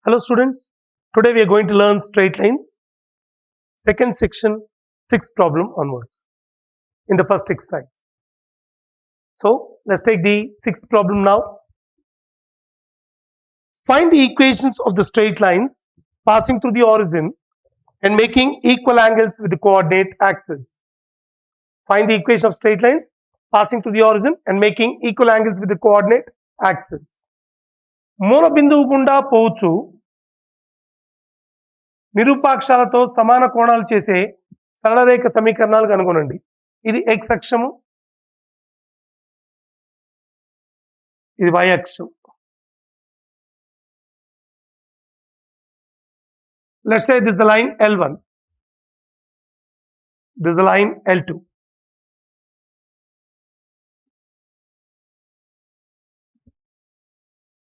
Hello students, today we are going to learn straight lines, second section, sixth problem onwards in the first exercise. So let's take the sixth problem now. Find the equations of the straight lines passing through the origin and making equal angles with the coordinate axis. Find the equation of straight lines passing through the origin and making equal angles with the coordinate axis. మూల బిందువు గుండా పోవచ్చు నిరూపాక్షాలతో సమాన కోణాలు చేసే సరళరేఖ సమీకరణాలు కనుగొనండి. ఇది x అక్షము, ఇది y అక్షం. Let's say this is the line L1, this is the line L2.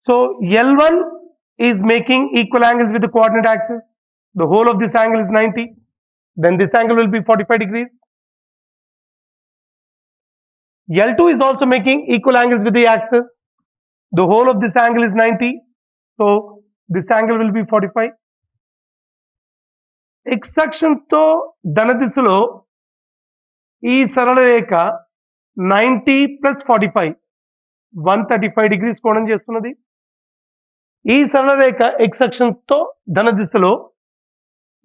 So L1 is making equal angles with the coordinate axis. The whole of this angle is 90. Then this angle will be 45 degrees. L2 is also making equal angles with the axis. The whole of this angle is 90. So this angle will be 45. X అక్షంతో ధనదిశలో ఈ సరళ రేఖ 90 plus 45 135 degrees కోణం చేస్తున్నది. ఈ సరళ రేఖ x అక్షంతో ధన దిశలో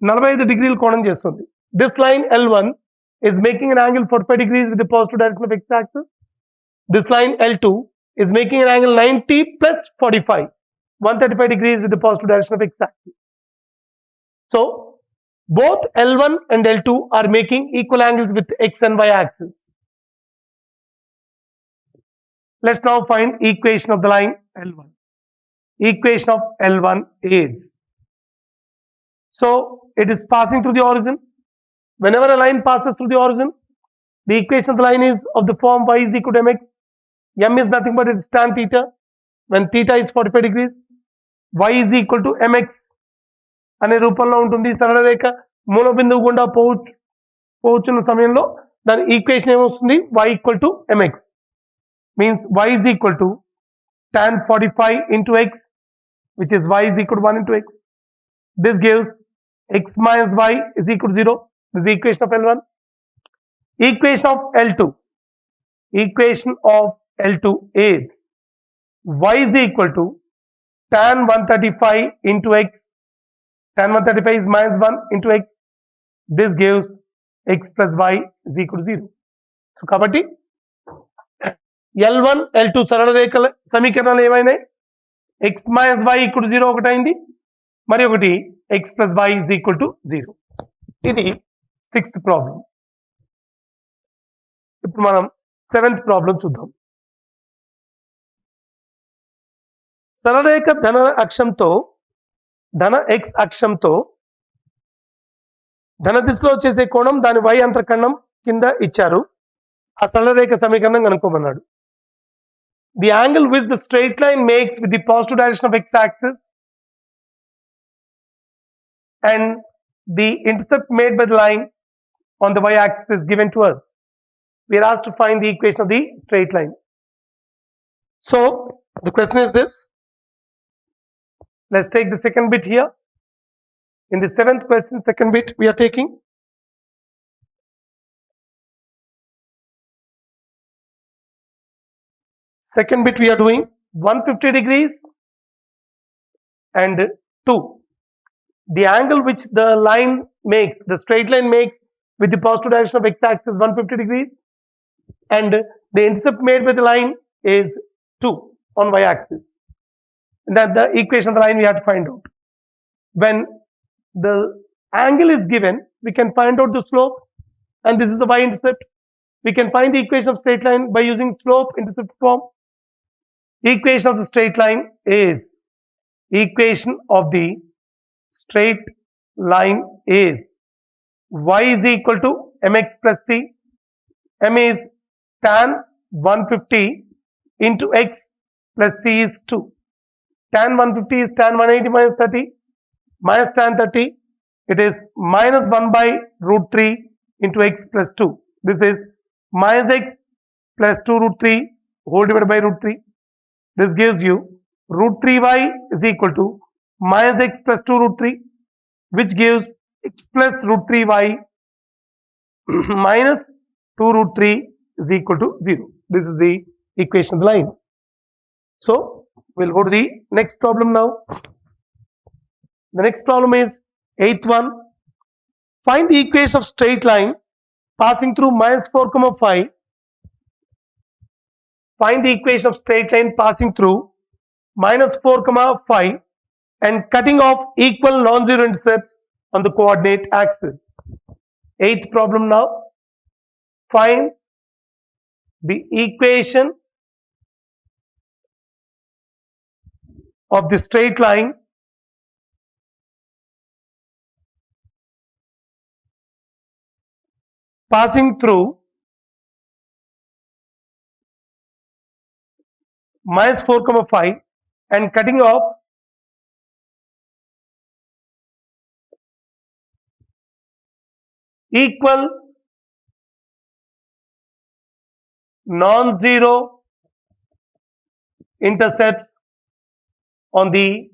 45 డిగ్రీల కోణం చేస్తుంది. This line L1 is making an angle 45 degrees with the positive direction of x axis. This line L2 is making an angle 90 plus 45 135 degrees with the positive direction of x axis. So both L1 and L2 are making equal angles with x and y axis. Let's now find equation of the line L1. Equation of L1 is, so it is passing through the origin. Whenever a line passes through the origin, the equation of the line is of the form y is equal to mx. M is nothing but its tan theta. When theta is 45 degrees, y is equal to mx అనే రూపంలో ఉంటుంది. సరళ రేఖ మూల బిందువు గుండా పోవచ్చున్న సమయంలో దాని equation ఏమొస్తుంది? y equal to mx means y is equal to tan 45 into x, which is y is equal to 1 into x. This gives x minus y is equal to 0. This is the equation of L1. Equation of L2. Equation of L2 is y is equal to tan 135 into x. Tan 135 is minus 1 into x. This gives x plus y is equal to 0. So kabatti L1 L2 సరళ రేఖల సమీకరణాలు ఏమైనాయి? x minus y equal to 0 ఒకటి అయింది, మరి ఒకటి x plus y is equal to 0. ఇది sixth problem. ఇప్పుడు మనం సెవెంత్ ప్రాబ్లం చూద్దాం. సరళరేఖ ధన x అక్షంతో ధన దిశలో చేసే కోణం దాని y అంతర్ఖండం కింద ఇచ్చారు. ఆ సరళరేఖ సమీకరణం కనుక్కోమన్నాడు. The angle which the straight line makes with the positive direction of x axis and the intercept made by the line on the y axis is given to us. We are asked to find the equation of the straight line. So the question is this. Let's take the second bit here. In the seventh question, second bit we are taking. Second bit we are doing 150 degrees and 2. The angle which the line makes, the straight line makes with the positive direction of x axis is 150 degrees and the intercept made by the line is 2 on y axis. And that the equation of the line we have to find out. When the angle is given, we can find out the slope, and this is the y intercept. We can find the equation of straight line by using slope intercept form. Equation of the straight line is, equation of the straight line is y is equal to mx plus c. M is tan 150 into x plus c is 2. Tan 150 is tan 180 minus 30 minus tan 30. It is minus 1 by root 3 into x plus 2. This is minus x plus 2 root 3 whole divided by root 3. This gives you root 3y is equal to minus x plus 2 root 3, which gives x plus root 3y minus 2 root 3 is equal to 0. This is the equation of the line. So we'll go to the next problem now. The next problem is 8th one. Find the equation of straight line passing through minus 4 comma 5. Find the equation of straight line passing through minus 4 comma 5 and cutting off equal non-zero intercepts on the coordinate axis. 8th problem now. Find the equation of the straight line passing through minus 4 comma 5 and cutting off equal non-zero intercepts on the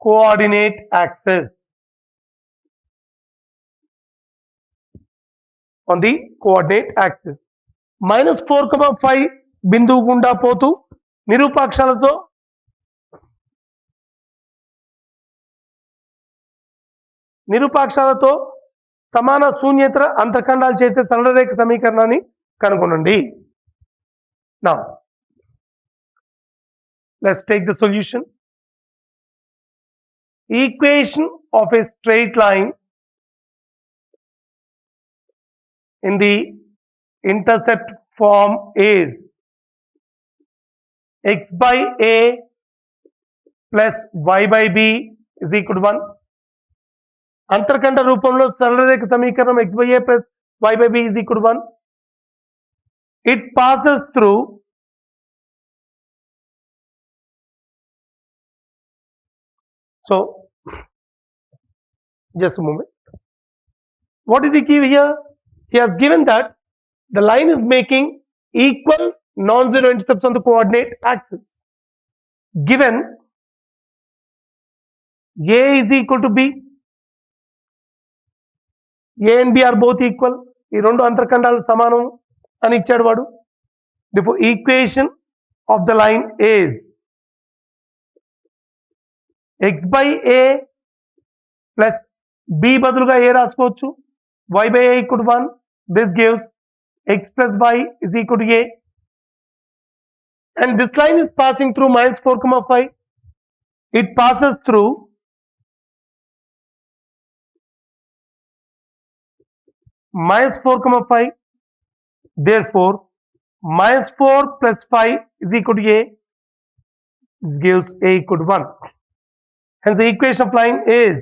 coordinate axis. On the coordinate axis. Minus 4 comma 5 బిందువు గుండా పోతూ నిరూపాక్షాలతో సమాన శూన్యేతర అంతర్ఖండాలు చేసే సరళ రేఖ సమీకరణాన్ని కనుగొనండి. Now let's take the solution. Equation of a straight line in the intercept form is x by a plus y by b is equal to 1. అంతర్ఖండ రూపంలో సరళ రేఖ సమీకరణం x by a plus y by b is equal to 1. It passes through so just a moment. What did he give here? He has given that the line is making equal non-zero intercepts on the coordinate axis. Given a is equal to b, a and b are both equal. ఈ రెండు అంతర్ఖండాలు సమానం అని ఇచ్చాడు వాడు. Therefore equation of the line is x by a plus b బదులుగా a రాసుకోవచ్చు, y by a equal to 1. This gives x plus y is equal to a, and this line is passing through minus 4 comma 5. It passes through minus 4 comma 5. Therefore minus 4 plus 5 is equal to a. This gives a equal to 1. Hence the equation of line is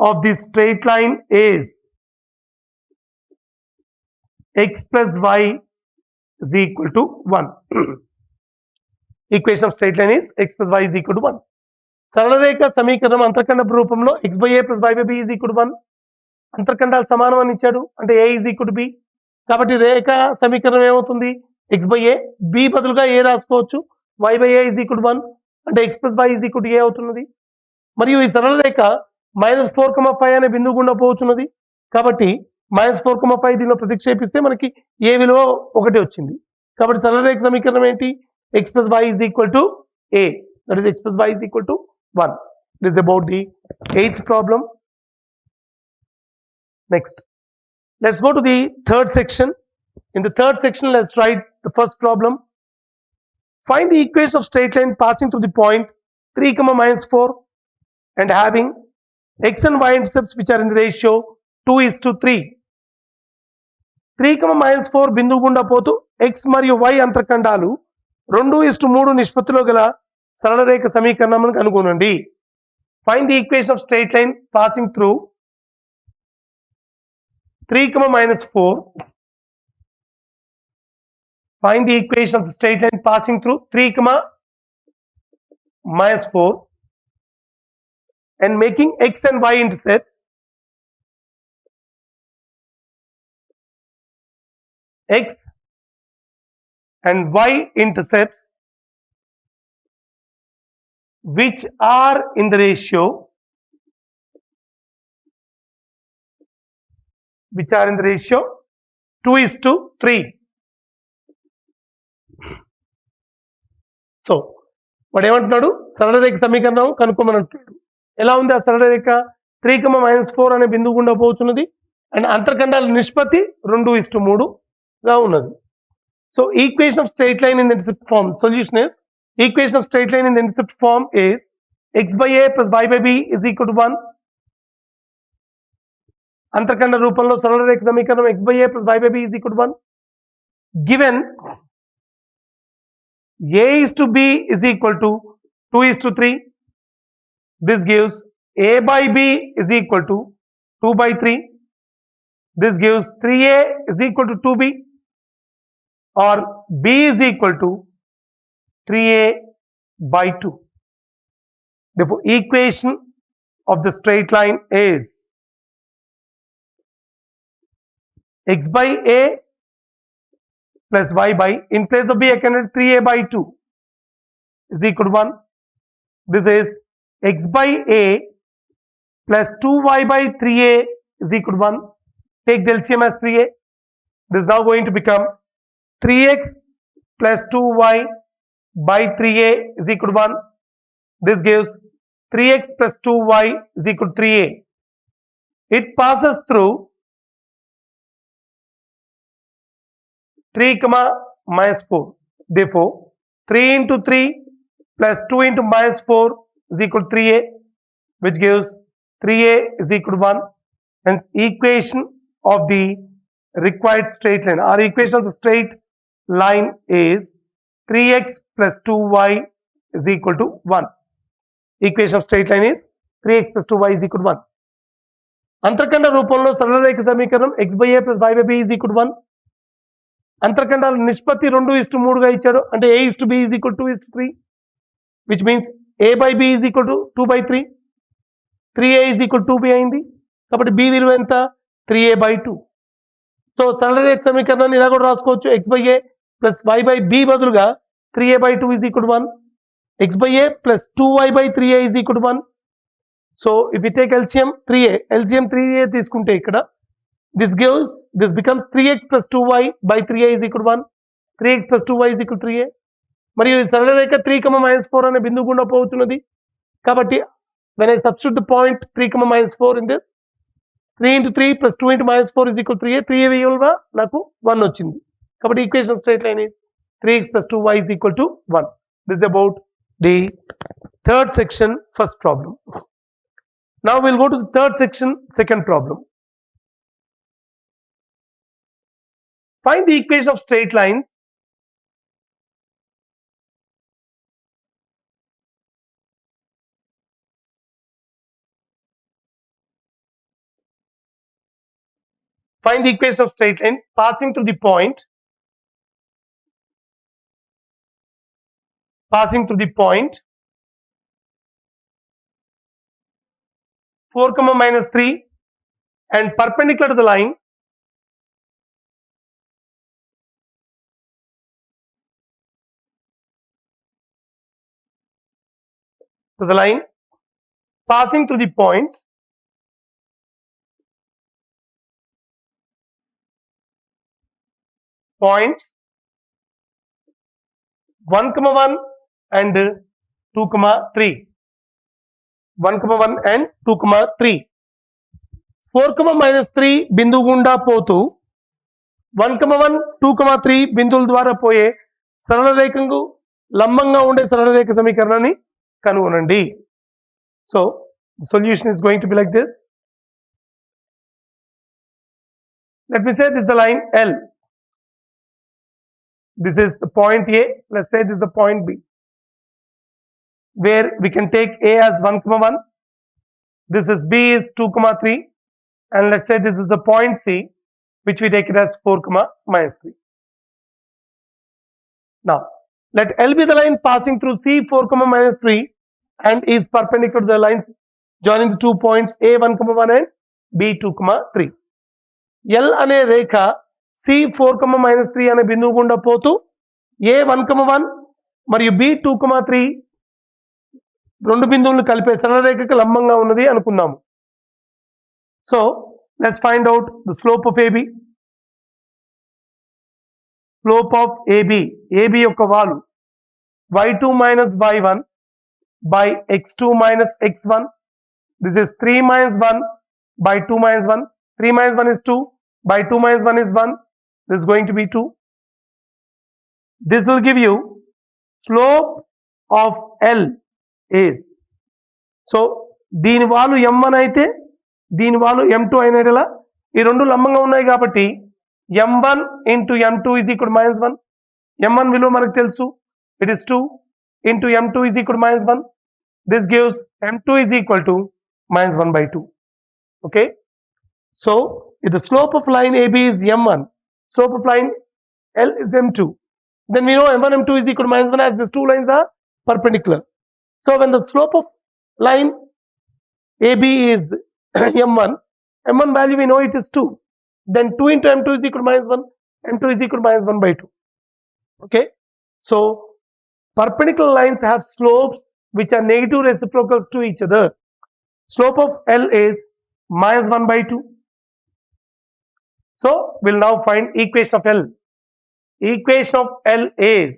of this straight line is x plus y is equal to 1. Equation of straight line is x plus y is equal to 1. సరళ రేఖ సమీకరణం అంతర్ఖండ రూపంలో x by a plus y by b is equal to 1. అంతర్ఖండాలు సమానం అని ఇచ్చాడు అంటే a is equal to b. కాబట్టి రేఖ సమీకరణం ఏమవుతుంది? x by a, b బదులుగా a రాసుకోవచ్చు, y by a is equal to 1 అంటే x plus y is equal to a అవుతున్నది. మరియు ఈ సరళ రేఖ minus 4 comma 5 అనే బిందువు గుండా పోవచ్చున్నది. కాబట్టి minus 4 comma 5 దీనిలో ప్రతిక్షేపిస్తే మనకి a విలువ 1 వచ్చింది. కాబట్టి సరళ రేఖ సమీకరణం ఏంటి? x plus y is equal to a. That is x plus y is equal to 1. This is about the 8th problem. Next, let's go to the third section. In the third section, let's write the first problem. Find the equation of straight line passing through the point 3 comma minus 4 and having x and y intercepts which are in the ratio 2:3. 3 comma minus 4 బిందువు గుండా పోతూ x మరియు y అంతర్ఖండాలు 2:3 నిష్పత్తిలో గల సరళ రేఖ సమీకరణాన్ని కనుగొనండి. Find the equation of straight line passing through 3 comma minus 4. Find the equation of the straight line passing through 3 comma minus 4 and making x and y intercepts x and y-intercepts which are in the ratio 2:3. So వాడు ఏమంటున్నాడు, సరళ రేఖ సమీకరణం కనుక్కోమనంటున్నాడు. ఎలా ఉంది ఆ సరళ రేఖ? 3, -4 అనే బిందువు గుండా పోతున్నది అండ్ అంతర్ఖండాల నిష్పత్తి 2:3 గా ఉన్నది. So equation of straight line in the intercept form, solution is equation of straight line in the intercept form is x/a + y/b = 1. అంతర్ఖండ రూపంలో సరళ రేఖ సమీకరణం x/a + y/b = 1. Given a/b is equal to 2:3. This gives a/b is equal to 2/3. This gives 3a is equal to 2b, or b is equal to 3a/2. Therefore, equation of the straight line is x/a plus y/, in place of b I can write 3a/2 is equal to 1. This is x/a plus 2y/3a is equal to 1. Take the LCM as 3a. This is now going to become 3x plus 2y/3a is equal to 1. This gives 3x plus 2y is equal to 3a. It passes through 3, -4. Therefore, 3 into 3 plus 2 into -4 is equal to 3a, which gives 3a is equal to 1. Hence, equation of the required straight line, or equation of the straight line is 3x plus 2y is equal to 1. Equation of straight line is 3x plus 2y is equal to 1. అంతర్ఖండ రూపంలో సరళ రేఖ సమీకరణం x/a plus y/b is equal to 1. అంతర్ఖండాల నిష్పత్తి 2:3 గా ఇచ్చాడు, అంటే a/b is equal to 2:3, which means a/b is equal to 2/3. 3a is equal to 2b అయింది, కాబట్టి b విలువ ఎంత? 3a/2. సో సరళ రేఖ సమీకరణాన్ని ఇలా కూడా రాసుకోవచ్చు, x/a plus y/b బదులుగా 3a/2 is equal to 1. x/a plus 2y/3a is equal to 1. So if we take LCM 3a తీసుకుంటే ఇక్కడ this becomes 3x plus 2y/3a is equal to 1. 3x plus 2y is equal to 3a. మరియు ఈ సరళ రేఖ 3, -4 అనే బిందువు గుండా పోతున్నది కాబట్టి when I substitute the point 3, -4 in this, 3 into 3 plus 2 into -4 is equal to 3a. 3a విలువ నాకు 1 వచ్చింది. కాబట్టి equation of straight line is 3x plus 2y is equal to 1. This is about the third section, first problem. Now we'll go to the third section, second problem. Find the equation of straight lines find the equation of straight line passing through the point 4, -3 and perpendicular to the line passing through the points 1, 1 and 2, 3. 1, 1 and 2, 3. 4, -3 బిందువు గుండా పోతూ 1, 1, 2, 3 బిందువుల ద్వారా పోయే సరళ రేఖకు లంబంగా ఉండే సరళ రేఖ సమీకరణాన్ని కనుగొనండి. So the solution is going to be like this. Let me say this is the line L. This is the point A. Let's say this is the point B, where we can take A as 1, 1. This is B is 2, 3, and let's say this is the point C, which we take it as 4, -3. Now let L be the line passing through C 4, -3 and is perpendicular to the lines joining the 2 points A 1, 1 and B 2, 3. L అనే రేఖ C 4, -3 అనే బిందువు గుండా పోతూ ఏ 1,1 మరియు B 2,3 రెండు బిందువులను కలిపే సరళరేఖకు లంబంగా ఉన్నది అనుకుందాము. So let's find out the slope of AB. Slope of AB, AB యొక్క వాలు y2 minus y1 by x2 minus x1. This is 3 minus 1 by 2 minus 1. 3 minus 1 is 2 by 2 minus 1 is 1. This is going to be 2. This will give you slope of L is. So దీని వాలు m1 అయితే దీని వాలు m2 అయినట్లా ఈ రెండు లంబంగా ఉన్నాయి కాబట్టి m1 into m2 is equal to minus 1. m1 విలువ మనకు తెలుసు, it is 2 into m2 is equal to minus 1. This gives m2 is equal to minus 1 by 2. Okay, so if the slope of line AB is m1, slope of line L is m2, then we know m1 m2 is equal to minus 1 as these two lines are perpendicular. So when the slope of line AB is m1, m1 value we know it is 2, then 2 into m2 is equal to minus 1, m2 is equal to minus 1 by 2. Okay, so perpendicular lines have slopes which are negative reciprocals to each other. Slope of L is minus 1 by 2. So we'll now find equation of L. Equation of L is,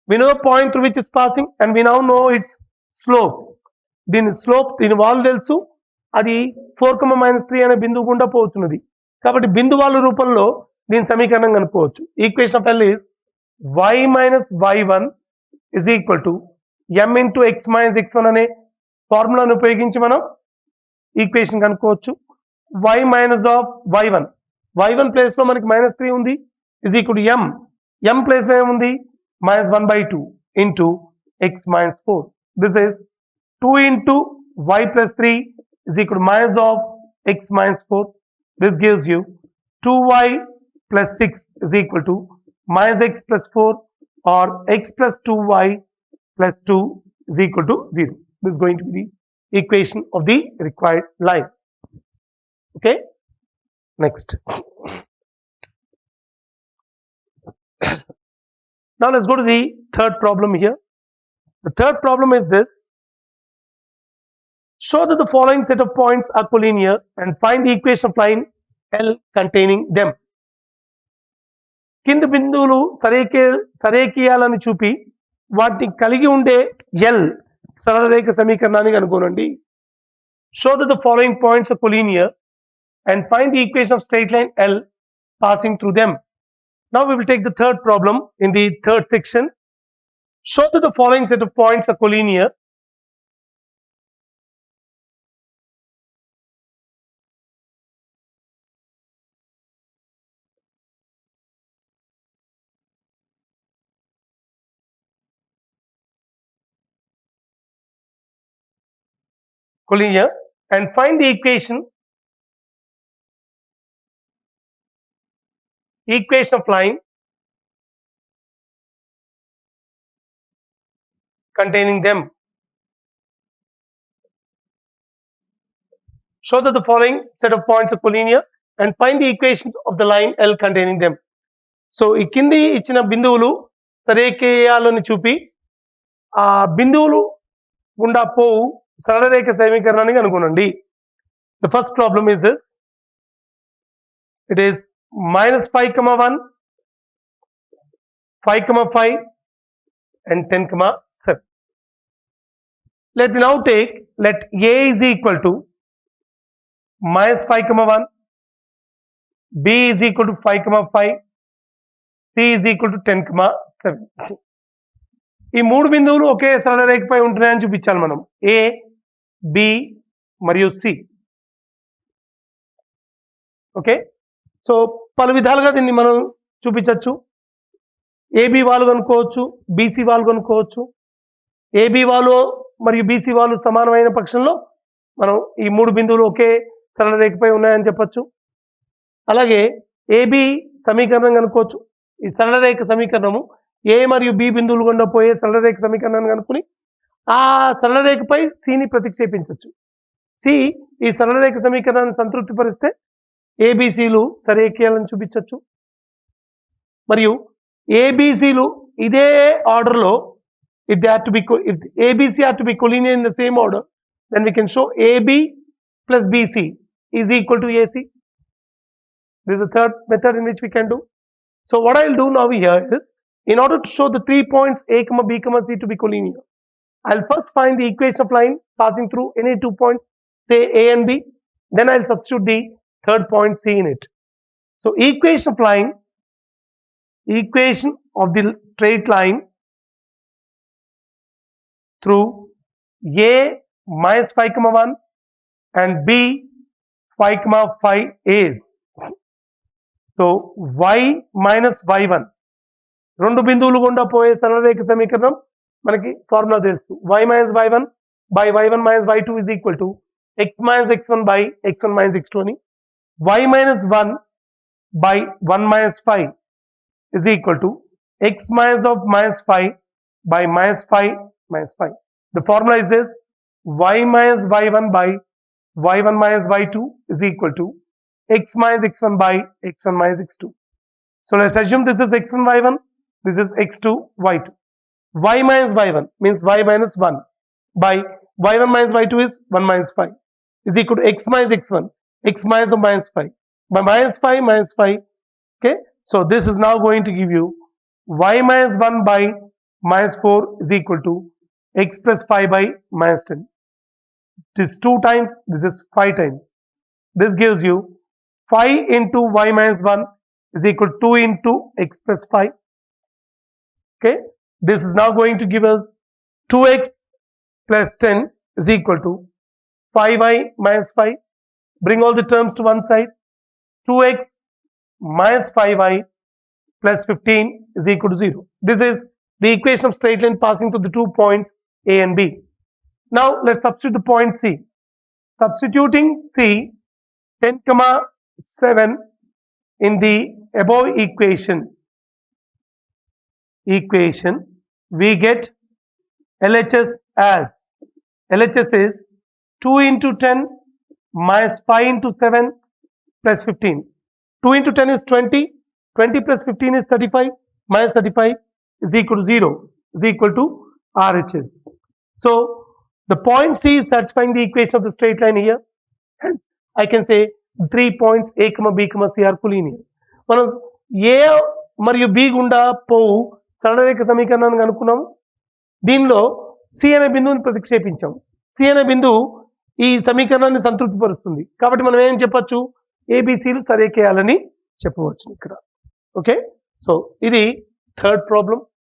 we know the point through which is passing and we now know its slope. దీని slope, దీని వాలు తెలుసు, అది 4, minus 3 అనే బిందువు గుండా పోతున్నది కాబట్టి బిందు వాలు రూపంలో దీని సమీకరణం కనుక్కోవచ్చు. Equation of L is y minus y1 is equal to m into x minus x1 అనే ఫార్ములాను ఉపయోగించి మనం ఈక్వేషన్ కనుక్కోవచ్చు. y minus of y1, y1 place లో మనకి minus 3 ఉంది, is equal to m place లో ఏముంది minus 1 by 2 into x minus 4. This is 2 into y plus 3 is equal to minus of x minus 4. This gives you 2y plus 6 is equal to minus x plus 4 or x plus 2y plus 2 is equal to 0. This is going to be the equation of the required line. Okay, next. Now let's go to the third problem here. The third problem is this: show that the following set of points are collinear and find the equation of line L containing them. కింది బిందువులు సరేఖీయాలని చూపి వాటిని కలిగి ఉండే L సరళరేఖ సమీకరణాన్ని కనుగొనండి. Show that the following points are collinear and find the equation of straight line L passing through them. Now we will take the third problem in the third section. Show that the following set of points are collinear and find the equation of line containing them. Show that the following set of points are collinear and find the equation of the line L containing them. So ఈ కింది ఇచ్చిన బిందువులు సరేఖీయాలని చూపి ఆ బిందువులు గుండా పోవు సరళరేఖ సమీకరణాన్ని కనుగొనండి. The first problem is this: it is minus 5,1, 5,5 and 10,7. Let me now take, let A is equal to minus 5,1, B is equal to 5,5, C is equal to 10,7. ఈ మూడు బిందువులు ఒకే సరళరేఖపై ఉంటున్నాయని చూపించాలి మనం, A, B మరియు C. ఓకే, సో పలు విధాలుగా దీన్ని మనం చూపించవచ్చు. AB వాలు కనుక్కోవచ్చు, BC వాలు కనుక్కోవచ్చు. AB వాలు మరియు BC వాలు సమానమైన పక్షంలో మనం ఈ మూడు బిందువులు ఒకే సరళరేఖపై ఉన్నాయని చెప్పొచ్చు. అలాగే AB సమీకరణం కనుక్కోవచ్చు. ఈ సరళరేఖ సమీకరణము A మరియు B బిందువులు గుండా పోయే సరళరేఖ సమీకరణాన్ని కనుక్కుని ఆ సరళరేఖపై Cని ప్రతిక్షేపించవచ్చు. C ఈ సరళరేఖ సమీకరణాన్ని సంతృప్తిపరిస్తే ABCలు సరేఖీయాలను చూపించవచ్చు. మరియు ABCలు ఇదే ఆర్డర్ లో if they have to be if ABC have to be collinear in the same order, then we can show AB plus BC is equal to AC. This is the third method in which we can do. So what I'll do now here is, in order to show the 3 points A, B, C to be collinear, I'll first find the equation of line passing through any 2 points, say A and B. Then I'll substitute the third point C in it. So equation of line, equation of the straight line through A minus 5, 1 and B 5, 5 is. So y minus y1 రెండు బిందువులు గుండా పోయే సరళరేఖ సమీకరణం మనకి formula తెలుసు. y minus y1 by y1 minus y2 is equal to x minus x1 by x1 minus x2 అని. y minus 1 by 1 minus 5 is equal to x minus of minus 5 by minus 5 minus 5. The formula is this: y minus y1 by y1 minus y2 is equal to x minus x1 by x1 minus x2. So let's assume this is x1 y1, this is x2 y2. y minus y1 means y minus 1 by y1 minus y2 is 1 minus 5 is equal to x minus x1, x minus of minus 5 by minus 5 minus 5. Okay, so this is now going to give you y minus 1 by minus 4 is equal to x plus 5 by minus 10. This 2 times, this is 5 times. This gives you 5 into y minus 1 is equal to 2 into x plus 5. Okay, this is now going to give us 2x plus 10 is equal to 5y minus 5. Bring all the terms to one side. 2x minus 5y plus 15 is equal to 0. This is the equation of straight line passing through the 2 points A and B. Now let's substitute the point C. Substituting C, 10, 7 in the above equation, we get LHS as, LHS is 2 into 10 minus 5 into 7 plus 15. 2 into 10 is 20, 20 plus 15 is 35, minus 35 is equal to 0, is equal to RHS. So the point C is satisfying the equation of the straight line here. Hence I can say 3 points A, B, C are collinear. మనం A మరియు B గుండా పోవు సరళరేఖ సమీకరణాన్ని కనుక్కున్నాము. దీనిలో C అనే బిందువుని ప్రతిక్షేపించాము. C అనే బిందువు ఈ సమీకరణాన్ని సంతృప్తిపరుస్తుంది. కాబట్టి మనం ఏం చెప్పొచ్చు? ABCలు సరికేయాలని చెప్పవచ్చు ఇక్కడ. ఓకే, సో ఇది థర్డ్ ప్రాబ్లం.